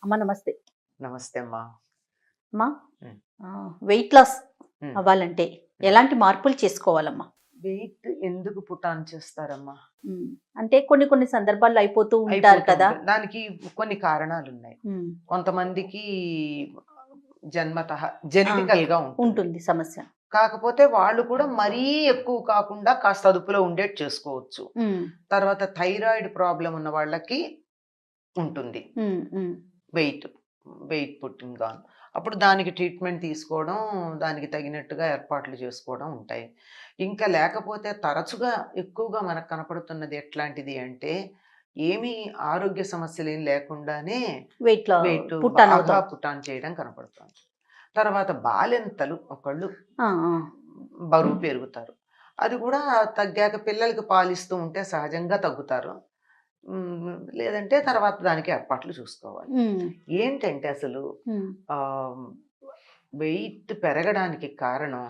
అమ్మ నమస్తే. నమస్తే అమ్మా. అమ్మా హ్మ్. వెయిట్ లాస్ హ్మ్. అవ్వాలంటే ఎలాంటి మార్పులు చేసుకోవాలమ్మా? వెయిట్ ఎందుకు పుట్ ఆన్ చేస్తారమ్మా? హ్మ్. అంటే కొన్ని కొన్ని సందర్భాల్లో అయిపోతూ ఉంటారు అయిపోతూ కదా! ఉంటుంది. దానికి కొన్ని కారణాలున్నాయి. హ్మ్. కొంతమందికి జన్మతః ఆ! జెనెటికల్‌గా ఉంటుంది. ఉంటుంది సమస్య. కాకపోతే వాళ్ళు కూడా మరీ ఎక్కువ కాకుండా కాస్త అదుపులో ఉండేట్టు చేసుకోవచ్చు. హ్మ్. తర్వాత థైరాయిడ్ ప్రాబ్లమ్ ఉన్న వాళ్ళకి ఉంటుంది. Hmm. Hmm. Wait, wait putting on. అప్పుడు దానికి ట్రీట్మెంట్ తీసుకోవడం, దానికి తగినట్టుగా ఏర్పాట్లు చేసుకోవడం ఉంటాయి. ఇంకా లేకపోతే తరచుగా ఎక్కువగా మనకు కనపడుతున్నది ఎట్లాంటిది అంటే, ఏమీ ఆరోగ్య సమస్యలేం లేకుండానే వెయిట్‌లో వెయిట్ పుట్ ఆన్ బాగా అవుతాం. పుట్ ఆన్ చేయడం కనపడుతోంది. తర్వాత బాలింతలు ఒకళ్ళు ఆ! ఆ! బరువు పెరుగుతారు. అది కూడా తగ్గాక పిల్లలకి పాలిస్తూ ఉంటే సహజంగా తగ్గుతారు. లేదంటే తర్వాత దానికి ఏర్పాట్లు చూసుకోవాలి. హ్మ్. ఏంటంటే అసలు హ్మ్. ఆహ్, వెయిట్ పెరగడానికి కారణం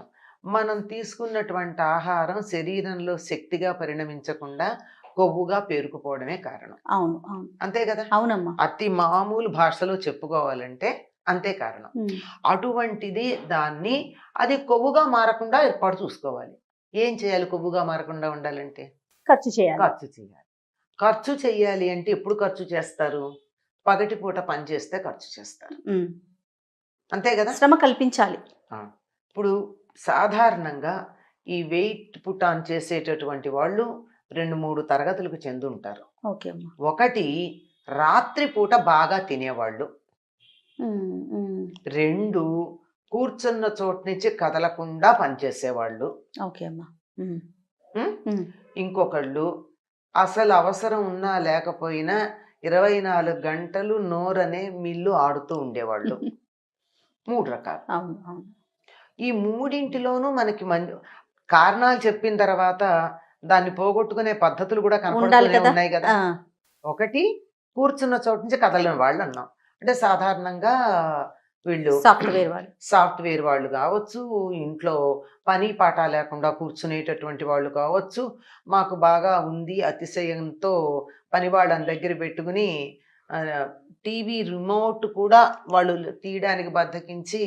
మనం తీసుకున్నటువంటి ఆహారం శరీరంలో శక్తిగా పరిణమించకుండా కొవ్వుగా పేరుకుపోవడమే కారణం. అవును. అవును. అంతే గదా! అవునమ్మా. అతి మామూలు భాషలో చెప్పుకోవాలంటే అంతే కారణం. హ్మ్. అటువంటిది దాన్ని అది కొవ్వుగా మారకుండా ఏర్పాటు చూసుకోవాలి. ఏం చేయాలి కొవ్వుగా మారకుండా ఉండాలంటే? ఖర్చు చేయాలి. ఖర్చు చేయాలి. ఖర్చు చెయ్యాలి అంటే ఎప్పుడు ఖర్చు చేస్తారు? పగటిపూట పని చేస్తే ఖర్చు చేస్తారు. హ్మ్. అంతే గదా! శ్రమ కల్పించాలి. ఆ! ఇప్పుడు సాధారణంగా ఈ వెయిట్ పుట్ ఆన్ చేసేటటువంటి వాళ్ళు 2, 3 తరగతులకు చెందుంటారు. ఓకే అమ్మా. ఒకటి రాత్రి పూట బాగా తినేవాళ్ళు. హ్మ్. హ్మ్. 2 కూర్చున్న చోటు నుంచి కదలకుండా పనిచేసేవాళ్ళు. ఓకే అమ్మా. హ్మ్. హ్మ్. హ్మ్. ఇంకొకళ్ళు అసలు అవసరం ఉన్నా లేకపోయినా 24 గంటలు నోరనే మిల్లు ఆడుతూ ఉండేవాళ్ళు. 3 రకాలు. అవును. అవును. ఈ మూడింటిలోనూ మనకి కారణాలు చెప్పిన తర్వాత దాన్ని పోగొట్టుకునే పద్ధతులు కూడా ఉండాలి కనపడుతూనే కదా! ఉన్నాయి గదా! ఆ! ఒకటి కూర్చున్న చోటు నుంచి కదలని వాళ్ళన్నాం. అంటే సాధారణంగా వీళ్ళు సాఫ్ట్‌వేర్ వాళ్ళు. సాఫ్ట్‌వేర్ వాళ్ళు గావచ్చు, ఇంట్లో పని పాట లేకుండా కూర్చునేటటువంటి వాళ్ళు కావచ్చు, మాకు బాగా ఉంది అతిశయంతో పని వాళ్ళని దగ్గర పెట్టుకొని ఆహ్, టీవీ రిమోట్ కూడా వాళ్ళు తీయడానికి బద్ధకించి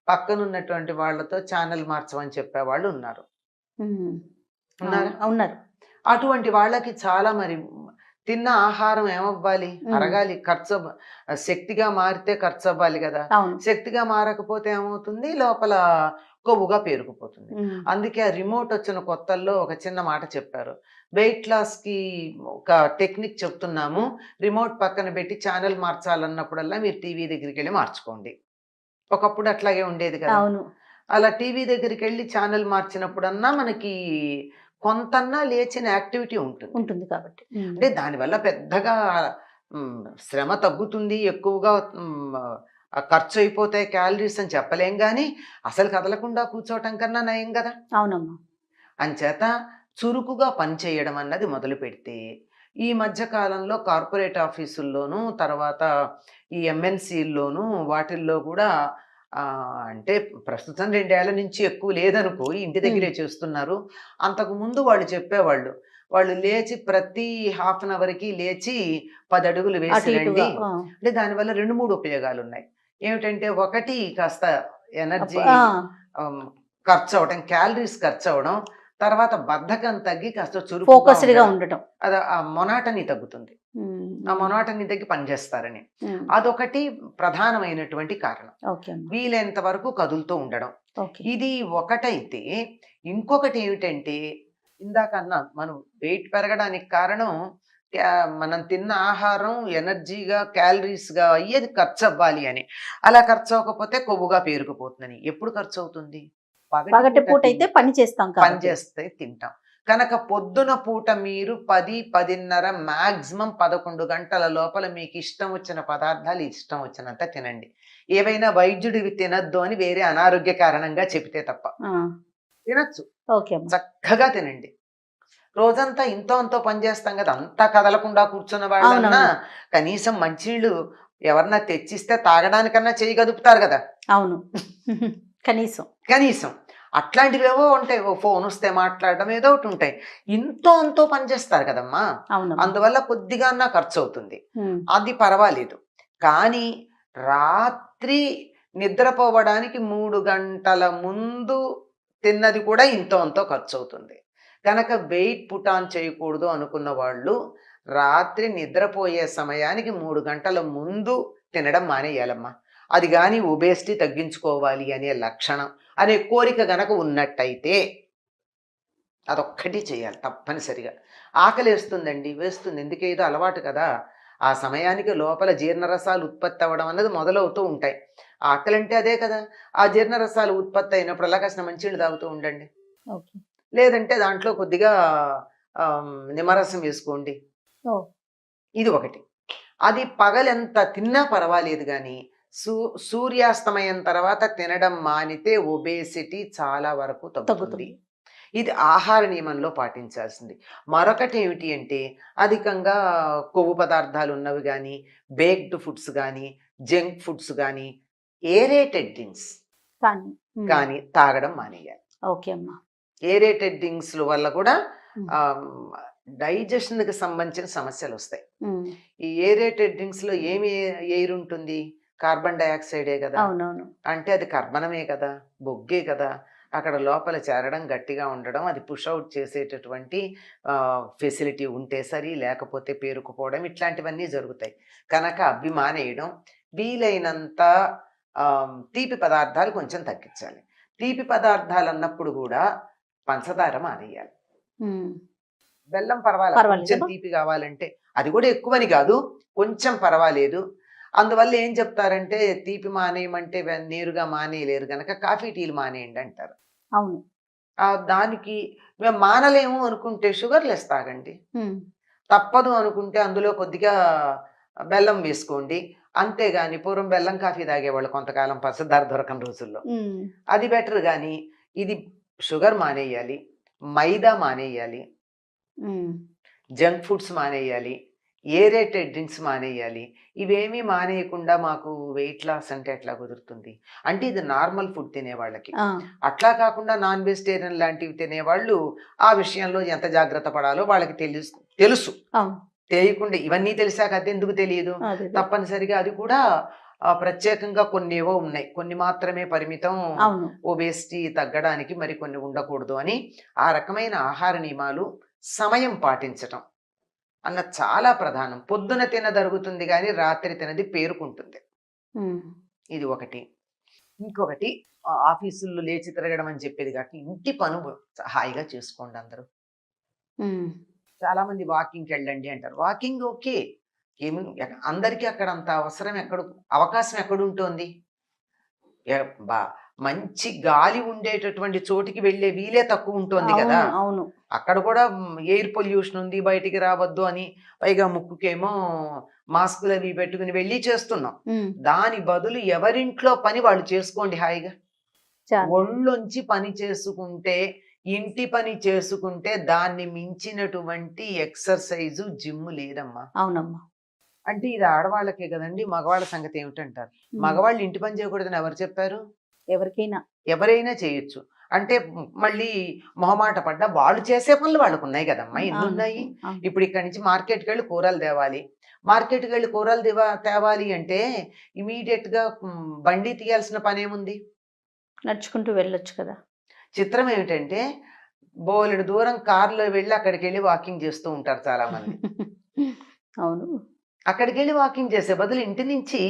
పక్కనున్నటువంటి వాళ్ళతో ఛానెల్ మార్చమని చెప్పేవాళ్ళు ఉన్నారు. హ్మ్. అవును. ఉన్నారా? ఉన్నారు. అటువంటి వాళ్ళకి చాలా మరి తిన్న ఆహారం ఏమవ్వాలి? హ్మ్. అరగాలి. శక్తిగా మారితే ఖర్చవ్వాలి గదా! అవును. శక్తిగా మారకపోతే ఏమవుతుంది? లోపల కొవ్వుగా పేరుకుపోతుంది. హ్మ్. అందుకే ఆ రిమోట్ వచ్చిన కొత్తల్లో ఒక చిన్న మాట చెప్పారు. వెయిట్ లాస్‌కి ఒక టెక్నిక్ చెప్తున్నాము. రిమోట్ పక్కన పెట్టి ఛానెల్ మార్చాలన్నప్పుడల్లా మీరు టీవీ దగ్గరికెళ్ళి మార్చుకోండి. ఒకప్పుడు అట్లాగే ఉండేది కదా! అవును. అలా టీవీ దగ్గరికెళ్ళి ఛానెల్ మార్చినప్పుడన్నా మనకి కొంతన్నా లేచిన యాక్టివిటీ ఉంటుంది. ఉంటుంది కాబట్టి. హ్మ్. అంటే దానివల్ల పెద్దగా శ్రమ తగ్గుతుంది. ఎక్కువగా ఖర్చయిపోతాయి క్యాలరీస్ అని చెప్పలేం గానీ, అసలు కదలకుండా కూర్చోవటం కన్నా నయం గదా! అవునమ్మా. అంచేత చురుకుగా పనిచేయడం అన్నది మొదలుపెడితే, ఈ మధ్య కాలంలో కార్పొరేట్ ఆఫీసుల్లోనూ, తర్వాత ఈ ఎంఎన్‌సీల్లోనూ వాటిల్లో గూడా అంటే ప్రస్తుతం 2 ఏళ్ల నుంచి ఎక్కువ లేదనుకో, ఇంటి హ్మ్. దగ్గరే చేస్తున్నారు. అంతకుముందు వాళ్ళు చెప్పేవాళ్ళు. వాళ్ళు లేచి ప్రతి హాఫ్ అన్ అవర్‌కి లేచి 10 అడుగులు వేసి అటు ఇటుగా. రండి. ఆ! అంటే దానివల్ల 2, 3 ఉపయోగాలున్నాయి. ఏమిటంటే ఒకటి కాస్త ఎనర్జీ ఆ! ఆహ్, ఖర్చవ్వడం, క్యాలరీస్ ఖర్చవ్వడం. తర్వాత బద్ధకం తగ్గి కాస్త చురుకుగా ఫోకస్డ్‌గా ఉండడం. ఉండటం. ఆ మొనాటనీ తగ్గుతుంది. హ్మ్. ఆ హ్మ్. మొనాటనీ తగ్గి పని జేస్తారని. హ్మ్. అదొకటి ప్రధానమైనటువంటి కారణం. ఓకే అమ్మా. వీలైనంత వరకు కదులుతూ ఉండడం. ఓకే. ఇది ఒకటైతే, ఇంకొకటేమిటంటే ఇందాక అన్నాను. మనం వెయిట్ పెరగడానికి కారణం మనం తిన్న ఆహారం ఎనర్జీగా, క్యాలరీస్‌గా అయ్యేది ఖర్చవ్వాలి అని. అలా ఖర్చవ్వకపోతే కొవ్వుగా పేరుకుపోతుందని. ఎప్పుడు ఖర్చవుతుంది? పగటి పగటి పూట పూటైతే తింటే. పని చేస్తాం పని కాబట్టి. చేస్తే తింటాం. కనుక పొద్దున పూట మీరు 10, 10:30 మాక్సిమం 11 గంటల లోపల మీకిష్టం వచ్చిన పదార్థాలు ఇష్టం వచ్చినంత తినండి. ఏవైనా వైద్యుడు ఇవి తినొద్దు అని వేరే అనారోగ్య కారణంగా చెబితే తప్ప. ఆ! తినొచ్చు. ఓకే అమ్మా. చక్కగా తినండి. రోజంతా ఇంతో అంతో పని చేస్తాం గదా! అంతా కదలకుండా కూర్చున్న వాళ్ళన్నా అవునవును. కనీసం మంచినీళ్ళు ఎవరన్నా తెచ్చిస్తే తాగడానికన్నా చెయ్యి కదుపుతారు గదా! అవును. కనీసం. కనీసం. అట్లాంటివేవో ఉంటాయి. ఓ ఫోనొస్తే మాట్లాడడం ఏదో ఒకటుంటాయి. ఇంతో అంతో పని చేస్తారు కదమ్మా! అవునమ్మా. అందువల్ల కొద్దిగా అన్నా ఖర్చవుతుంది. హ్మ్. అది పర్వాలేదు. కానీ రాత్రి నిద్రపోవడానికి 3 గంటల ముందు తిన్నది కూడా ఇంతో అంతో ఖర్చు అవుతుంది. కనుక వెయిట్ పుట్ ఆన్ చేయకూడదు అనుకున్న వాళ్ళు రాత్రి నిద్రపోయే సమయానికి 3 గంటల ముందు తినడం మానేయాలమ్మా. అది కానీ ఒబేసిటీ తగ్గించుకోవాలి అనే లక్షణం అనే కోరిక గనక ఉన్నట్టయితే అదొక్కటి చేయాలి తప్పనిసరిగా. ఆకలేస్తుందండి, వేస్తుంది, ఎందుకేదో అలవాటు కదా. ఆ సమయానికి లోపల జీర్ణరసాలు ఉత్పత్తి అవ్వడం అన్నది మొదలవుతూ ఉంటాయి. ఆకలి అంటే అదే కదా. ఆ జీర్ణరసాలు ఉత్పత్తి అయినప్పుడల్లా కాసిన మంచినీళ్ళు తాగుతూ ఉండండి. ఓకే. లేదంటే దాంట్లో కొద్దిగా నిమ్మరసం వేసుకోండి. ఓ. ఇది ఒకటి. అది పగలెంత తిన్నా పర్వాలేదు కానీ సూర్యాస్తమయం తర్వాత తినడం మానితే ఒబేసిటీ చాలా వరకు తగ్గుతుంది. తగ్గుతుంది. ఇది ఆహార నియమంలో పాటించాల్సింది. మరొకటి ఏమిటి అంటే అధికంగా కొవ్వు పదార్థాలు ఉన్నవి కానీ, బేక్డ్ ఫుడ్స్ కానీ, జంక్ ఫుడ్స్ కానీ, ఏరేటెడ్ డ్రింక్స్ కానీ కానీ తాగడం మానేయాలి. ఓకే అమ్మా. ఏరేటెడ్ డ్రింక్స్ల వల్ల కూడా ఉమ్. డైజెషన్కి సంబంధించిన సమస్యలు వస్తాయి. ఉమ్. ఈ ఏరేటెడ్ డ్రింక్స్లో ఏమి ఎయిర్ ఉంటుంది? కార్బన్ డైఆక్సైడే కదా. అవునవును. అంటే అది కర్బనమే కదా, బొగ్గే కదా. అక్కడ లోపల చేరడం, గట్టిగా ఉండడం, అది పుషౌట్ చేసేటటువంటి ఫెసిలిటీ ఉంటే సరి, లేకపోతే పేరుకుపోవడం, ఇట్లాంటివన్నీ జరుగుతాయి. కనుక అవి మానేయడం, వీలైనంత తీపి పదార్థాలు కొంచెం తగ్గించాలి. తీపి పదార్థాలు అన్నప్పుడు కూడా పంచదార మానేయాలి. బెల్లం పర్వాలేదు, కొంచెం తీపి కావాలంటే, అది కూడా ఎక్కువని కాదు, కొంచెం పర్వాలేదు. అందువల్ల ఏం చెప్తారంటే తీపి మానేయమంటే నేరుగా మానేయలేరు కనుక కాఫీ టీలు మానేయండి అంటారు. అవును. దానికి మేము మానలేము అనుకుంటే షుగర్ లెస్ తాగండి. తప్పదు అనుకుంటే అందులో కొద్దిగా బెల్లం వేసుకోండి. అంతేగాని పూర్వం బెల్లం కాఫీ తాగేవాళ్ళు కొంతకాలం పంచదార దొరకని రోజుల్లో, అది బెటర్. కానీ ఇది షుగర్ మానేయాలి, మైదా మానేయాలి, జంక్ ఫుడ్స్ మానేయాలి, ఏరేటెడ్ డ్రింక్స్ మానేయాలి. ఇవేమీ మానేయకుండా మాకు వెయిట్ లాస్ అంటే ఎట్లా కుదురుతుంది? అంటే ఇది నార్మల్ ఫుడ్ తినేవాళ్ళకి. అట్లా కాకుండా నాన్ వెజిటేరియన్ లాంటివి తినేవాళ్ళు ఆ విషయంలో ఎంత జాగ్రత్త పడాలో వాళ్ళకి తెలుసు. తెలియకుండా ఇవన్నీ తెలిసాక అది ఎందుకు తెలియదు? తప్పనిసరిగా అది కూడా ప్రత్యేకంగా కొన్ని ఏవో ఉన్నాయి, కొన్ని మాత్రమే పరిమితం ఒబేసిటీ తగ్గడానికి, మరి కొన్ని ఉండకూడదు అని. ఆ రకమైన ఆహార నియమాలు, సమయం పాటించటం అన్న చాలా ప్రధానం. పొద్దున తినదరుగుతుంది కానీ రాత్రి తినది పేరుకుంటుంది. ఇది ఒకటి. ఇంకొకటి ఆఫీసుల్లో లేచి తిరగడం అని చెప్పేది కాక ఇంటి పనులు హాయిగా చేసుకోండి అందరూ. చాలా మంది వాకింగ్కి వెళ్ళండి అంటారు. వాకింగ్ ఓకే, ఏమి అందరికీ అక్కడ అంత అవసరం అవకాశం ఎక్కడుంటోంది? మంచి గాలి ఉండేటటువంటి చోటికి వెళ్ళే వీలే తక్కువ ఉంటుంది కదా. అవును. అక్కడ కూడా ఎయిర్ పొల్యూషన్ ఉంది, బయటికి రావద్దు అని, పైగా ముక్కుకేమో మాస్కులు అవి పెట్టుకుని వెళ్ళి చేస్తున్నాం. దాని బదులు ఎవరింట్లో పని వాళ్ళు చేసుకోండి హాయిగా. ఒళ్ళొంచి పని చేసుకుంటే, ఇంటి పని చేసుకుంటే దాన్ని మించినటువంటి ఎక్సర్సైజు, జిమ్ లేదమ్మా. అవునమ్మా. అంటే ఇది ఆడవాళ్ళకే కదండి. మగవాళ్ళ సంగతి ఏమిటంటారు? మగవాళ్ళు ఇంటి పని చేయకూడదని ఎవరు చెప్పారు? ఎవరైనా చేయొచ్చు. అంటే మళ్ళీ మొహమాట పడ్డా వాళ్ళు చేసే పనులు వాళ్ళకు ఉన్నాయి కదమ్మా. ఎన్నున్నాయి? ఇప్పుడు ఇక్కడి నుంచి మార్కెట్కి వెళ్ళి కూరలు తేవాలి. మార్కెట్కి వెళ్ళి కూరలు తేవాలి అంటే ఇమీడియట్ గా బండి తీయాల్సిన పని ఏముంది? నడుచుకుంటూ వెళ్ళొచ్చు కదా. చిత్రం ఏమిటంటే బోలెడు దూరం కారులో వెళ్ళి అక్కడికి వెళ్ళి వాకింగ్ చేస్తూ ఉంటారు చాలా మంది. అవును. అక్కడికి వెళ్ళి వాకింగ్ చేసే బదులు ఇంటి నుంచి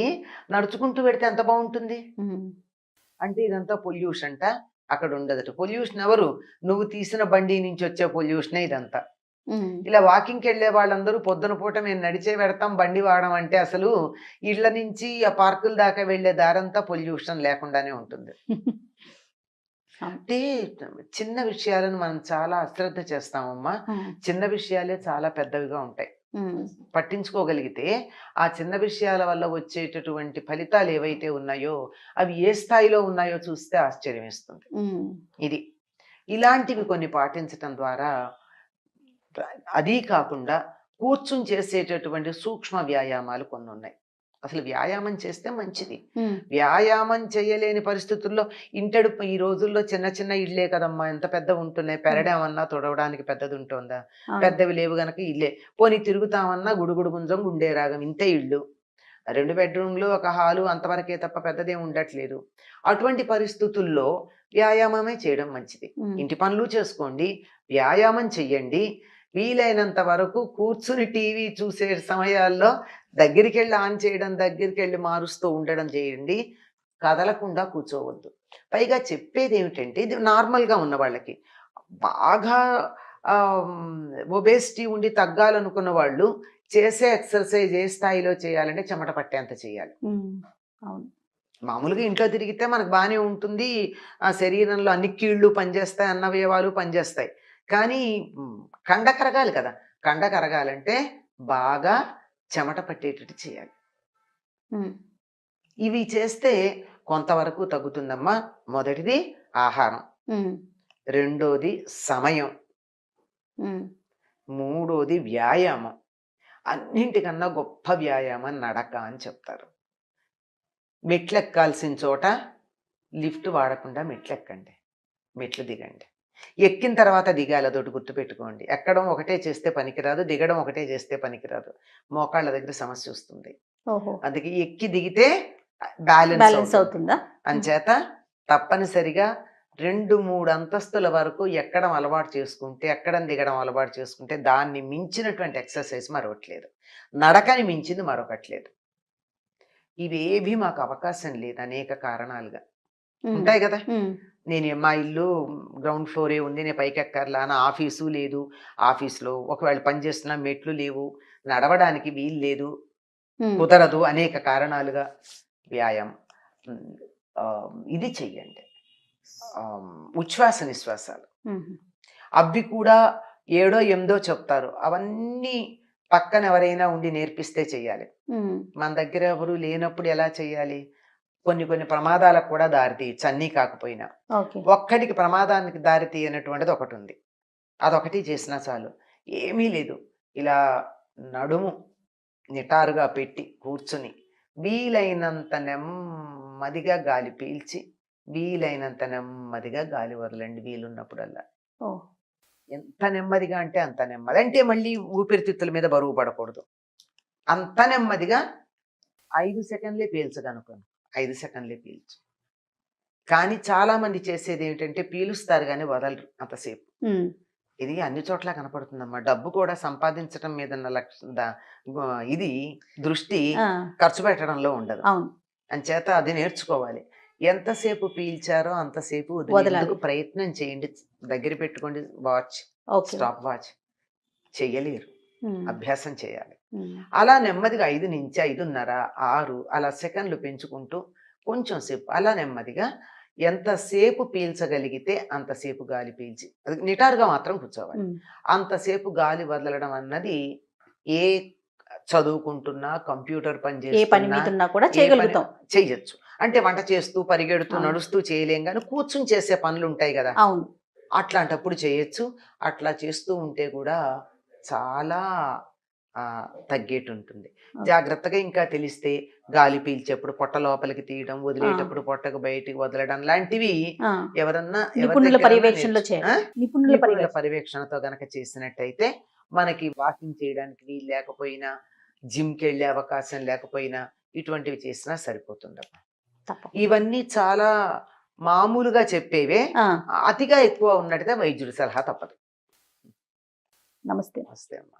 నడుచుకుంటూ పెడితే ఎంత బాగుంటుంది. అంటే ఇదంతా పొల్యూషన్ట, అక్కడ ఉండదట. పొల్యూషన్ ఎవరు? నువ్వు తీసిన బండి నుంచి వచ్చే పొల్యూషనే ఇదంతా. ఇలా వాకింగ్కి వెళ్ళే వాళ్ళందరూ పొద్దున పూట మేము నడిచే పెడతాం, బండి వాడడం అంటే అసలు ఇళ్ల నుంచి ఆ పార్కుల దాకా వెళ్లే దారంతా పొల్యూషన్ లేకుండానే ఉంటుంది. అంటే చిన్న విషయాలను మనం చాలా అశ్రద్ధ చేస్తామమ్మా. చిన్న విషయాలే చాలా పెద్దవిగా ఉంటాయి. పట్టించుకోగలిగితే ఆ చిన్న విషయాల వల్ల వచ్చేటటువంటి ఫలితాలు ఏవైతే ఉన్నాయో అవి ఏ స్థాయిలో ఉన్నాయో చూస్తే ఆశ్చర్యం వేస్తుంది. ఇది ఇలాంటివి కొన్ని పాటించటం ద్వారా, అదీ కాకుండా కూర్చుని చేసేటటువంటి సూక్ష్మ వ్యాయామాలు కొన్ని ఉన్నాయి. అసలు వ్యాయామం చేస్తే మంచిది. వ్యాయామం చేయలేని పరిస్థితుల్లో ఇంటడుపు, ఈ రోజుల్లో చిన్న చిన్న ఇళ్ళే కదమ్మా, ఎంత పెద్ద ఉంటున్నాయి. పెరడామన్నా తుడవడానికి పెద్దది ఉంటుందా? పెద్దవి లేవు గనక ఇల్లే. పోనీ తిరుగుతామన్నా గుడుగుడు గుంజం గుండే రాగం, ఇంతే ఇళ్ళు. 2 బెడ్రూమ్లు, ఒక హాలు అంతవరకే తప్ప పెద్దదేం ఉండట్లేదు. అటువంటి పరిస్థితుల్లో వ్యాయామమే చేయడం మంచిది. ఇంటి పనులు చేసుకోండి, వ్యాయామం చెయ్యండి. వీలైనంత వరకు కూర్చుని టీవీ చూసే సమయాల్లో దగ్గరికెళ్ళి ఆన్ చేయడం, దగ్గరికెళ్ళి మారుస్తూ ఉండడం చేయండి. కదలకుండా కూర్చోవద్దు. పైగా చెప్పేదేమిటంటే ఇది నార్మల్‌గా ఉన్న వాళ్ళకి. బాగా ఒబేసిటీ ఉండి తగ్గాలనుకున్న వాళ్ళు చేసే ఎక్సర్సైజ్ ఏ స్థాయిలో చేయాలంటే చెమట పట్టేంత చేయాలి. అవును. మామూలుగా ఇంట్లో తిరిగితే మనకు బాగానే ఉంటుంది. ఆ శరీరంలో అన్ని కీళ్ళు పనిచేస్తాయి, అన్నవయవాలు పనిచేస్తాయి. కానీ కండ కరగాలి కదా! కండ కరగాలంటే బాగా చెమట పట్టేటట్టు చేయాలి. ఇవి చేస్తే కొంతవరకు తగ్గుతుందమ్మా. మొదటిది ఆహారం, రెండోది సమయం, మూడోది వ్యాయామం. అన్నింటికన్నా గొప్ప వ్యాయామం నడక అని చెప్తారు. మెట్లెక్కాల్సిన చోట లిఫ్ట్ వాడకుండా మెట్లెక్కండి, మెట్లు దిగండి. ఎక్కిన తర్వాత దిగాలి, అదొకటి గుర్తుపెట్టుకోండి. ఎక్కడం ఒకటే చేస్తే పనికిరాదు, దిగడం ఒకటే చేస్తే పనికిరాదు. మోకాళ్ళ దగ్గర సమస్య వస్తుంది. అందుకే ఎక్కి దిగితే బ్యాలెన్స్ అవుతుందా? అంచేత తప్పనిసరిగా 2-3 అంతస్తుల వరకు ఎక్కడం అలవాటు చేసుకుంటే, ఎక్కడం దిగడం అలవాటు చేసుకుంటే దాన్ని మించినటువంటి ఎక్సర్సైజ్ మరొకట్లేదు. నడకని మించింది మరొకట్లేదు. ఇవేవి మాకు అవకాశం లేదు అనేక కారణాలుగా ఉంటాయి కదా. నేను మా ఇల్లు గ్రౌండ్ ఫ్లోరే ఉంది, నేను పైకి ఎక్కర్లా, నా ఆఫీసు లేదు, ఆఫీస్లో ఒకవేళ పనిచేస్తున్నా మెట్లు లేవు, నడవడానికి వీలు లేదు, కుదరదు, అనేక కారణాలుగా వ్యాయామం ఇది చెయ్యండి. ఉచ్ఛ్వాస నిశ్వాసాలు అవి కూడా 7 8 చెప్తారు. అవన్నీ పక్కన ఎవరైనా ఉండి నేర్పిస్తే చెయ్యాలి. మన దగ్గర ఎవరు లేనప్పుడు ఎలా చెయ్యాలి? కొన్ని ప్రమాదాలకు కూడా దారి తీయచ్చు, అన్నీ కాకపోయినా. ఒక్కడికి ప్రమాదానికి దారి తీయనటువంటిది ఒకటి ఉంది. అదొకటి చేసినా చాలు. ఏమీ లేదు, ఇలా నడుము నిటారుగా పెట్టి కూర్చుని వీలైనంత నెమ్మదిగా గాలి పీల్చి వీలైనంత నెమ్మదిగా గాలి వదలండి వీలున్నప్పుడల్లా. ఎంత నెమ్మదిగా అంటే అంత నెమ్మది. అంటే మళ్ళీ ఊపిరితిత్తుల మీద బరువు పడకూడదు. అంత నెమ్మదిగా 5 సెకండ్లే పీల్చగనుకోను, 5 సెకండ్లే పీల్చు. కానీ చాలా మంది చేసేది ఏమిటంటే పీలుస్తారు కానీ వదలరు అంతసేపు. ఇది అన్ని చోట్ల కనపడుతుందమ్మా. డబ్బు కూడా సంపాదించడం మీద ఇది దృష్టి ఖర్చు పెట్టడంలో ఉండదు. అంచేత అది నేర్చుకోవాలి. ఎంతసేపు పీల్చారో అంతసేపు వదిలేందుకు ప్రయత్నం చేయండి. దగ్గర పెట్టుకోండి వాచ్, స్టాప్ వాచ్. చెయ్యలేరు, అభ్యాసం చేయాలి. అలా నెమ్మదిగా 5 నుంచి 5:30, 6 అలా సెకండ్లు పెంచుకుంటూ కొంచెం సేపు అలా నెమ్మదిగా ఎంతసేపు పీల్చగలిగితే అంతసేపు గాలి పీల్చి, అది నిటారుగా మాత్రం కూర్చోవాలి. అంతసేపు గాలి వదలడం అన్నది ఏ చదువుకుంటున్నా, కంప్యూటర్ పని చేస్తున్నా కూడా చెయ్యొచ్చు. అంటే వంట చేస్తూ, పరిగెడుతూ, నడుస్తూ చేయలేం కానీ కూర్చుని చేసే పనులు ఉంటాయి కదా, అట్లాంటప్పుడు చేయొచ్చు. అట్లా చేస్తూ ఉంటే కూడా చాలా తగ్గేటుంటుంది. జాగ్రత్తగా ఇంకా తెలిస్తే గాలి పీల్చేప్పుడు పొట్ట లోపలికి తీయడం, వదిలేటప్పుడు పొట్టకు బయటికి వదలడం లాంటివి ఎవరన్నా నిపుణుల పర్యవేక్షణతో గనక చేసినట్టయితే మనకి వాకింగ్ చేయడానికి వీలు లేకపోయినా, జిమ్కి వెళ్ళే అవకాశం లేకపోయినా ఇటువంటివి చేసినా సరిపోతుందమ్మా. ఇవన్నీ చాలా మామూలుగా చెప్పేవే. అతిగా ఎక్కువ ఉన్నట్టుగా వైద్యుడి సలహా తప్పదు. నమస్తే. నమస్తే అమ్మా.